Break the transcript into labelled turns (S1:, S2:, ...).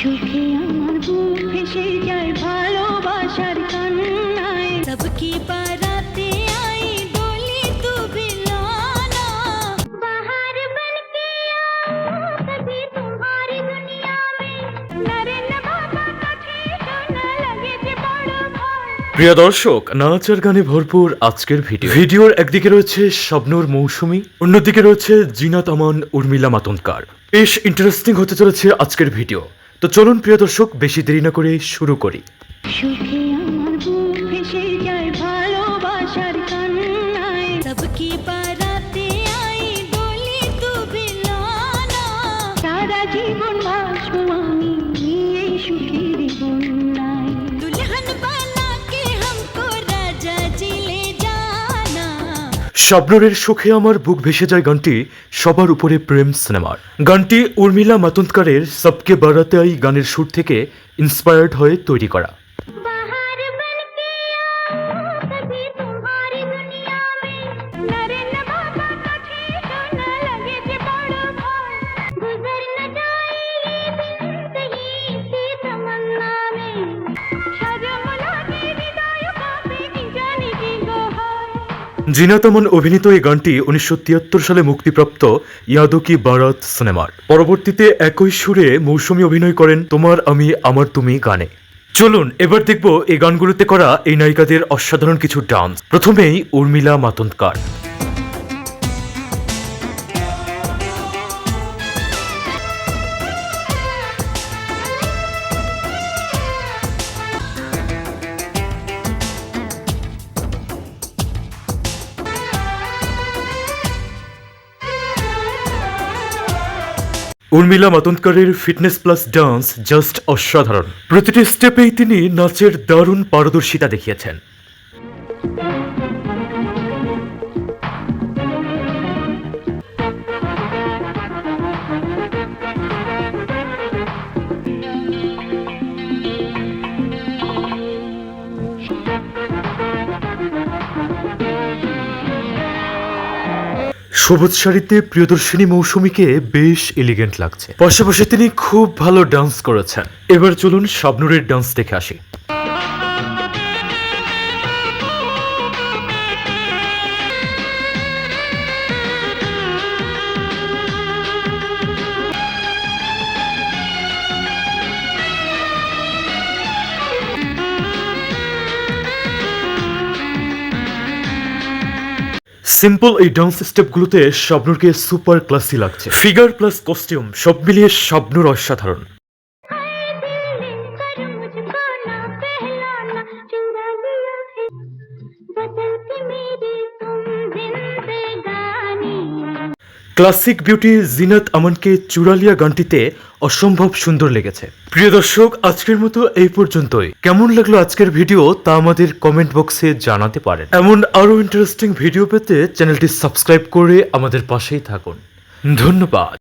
S1: সুখে আমার বুক ভেসে যায় ভালোবাসার কান্নায় सबकी बाराते आई डोली तू भी लाना बाहर बनके आओ कभी तुम्हारी दुनिया में नरेन बाबा কাছে শোনা লাগে যে বড় ভয়।
S2: প্রিয় দর্শক, নাচ আর গানে ভরপুর আজকের ভিডিওর একদিকে রয়েছে শাবনূর মৌসুমী, অন্যদিকে রয়েছে জিনাত আমান, উর্মিলা মাতোন্ডকর। বেশ ইন্টারেস্টিং হতে চলেছে আজকের ভিডিও। তো চলুন প্রিয় দর্শক, বেশি দেরি না করে শুরু করি।
S1: সুখে আমার বুক ভেসে যায় ভালোবাসার কান্নায় सबकी बाराते आई डोली तू भी लाना সারা জীবন ভাসবো আমি এই সুখের বন্যায় दुल्हन बना के हमको राजा जी ले जाना।
S2: শাবনূরের সুখে আমার বুক ভেসে যায় গানটি সবার উপরে প্রেম সিনেমার। গানটি উর্মিলা মাতোন্ডকরের সবকে বারাতে আই গানের সুর থেকে ইন্সপায়ার্ড হয়ে তৈরি করা।
S1: बाहर बनके आओ कभी तुम्हारी दुनिया में नरेन बाबा কাছে শোনা লাগে যে বড় ভয় गुजर न जाए ये जिंदगी की तमन्ना में शर्म लगे हृदय कांपे की जाने की गोहार।
S2: জিনাত আমান অভিনীত এই গানটি 1973 সালে মুক্তিপ্রাপ্ত ইয়াদো কি বারাত সিনেমার। পরবর্তীতে একই সুরে মৌসুমী অভিনয় করেন তোমার আমি আমার তুমি গানে। চলুন এবার দেখব এই গানগুলোতে করা এই নায়িকাদের অসাধারণ কিছু ডান্স। প্রথমেই উর্মিলা মাতোন্ডকর। উর্মিলা মাতোন্ডকরের ফিটনেস প্লাস ডান্স জাস্ট অসাধারণ। প্রতিটি স্টেপেই তিনি নাচের দারুণ পারদর্শিতা দেখিয়েছেন। সবুজ শাড়িতে প্রিয়দর্শিনী মৌসুমীকে বেশ এলিগেন্ট লাগছে, পাশাপাশি তিনি খুব ভালো ডান্স করেছেন। এবার চলুন শাবনূরের ডান্স দেখে আসি। সিম্পল এই ডান্স স্টেপগুলোতে শাবনূরকে সুপার ক্লাসি লাগছে। ফিগার প্লাস কস্টিউম সব মিলিয়ে শাবনূর অসাধারণ।
S1: हाय दिल लेकर मुझको ना पहलाना चुरा लिया है बदल के मेरी तुम जिंदगानी।
S2: ক্লাসিক বিউটি জিনাত আমানকে চুরালিয়া গানটিতে অসম্ভব সুন্দর লেগেছে। প্রিয় দর্শক, আজকের মতো এই পর্যন্তই। কেমন লাগলো আজকের ভিডিও তা আমাদের কমেন্ট বক্সে জানাতে পারেন। এমন আরো ইন্টারেস্টিং ভিডিও পেতে চ্যানেলটি সাবস্ক্রাইব করে আমাদের পাশেই থাকুন। ধন্যবাদ।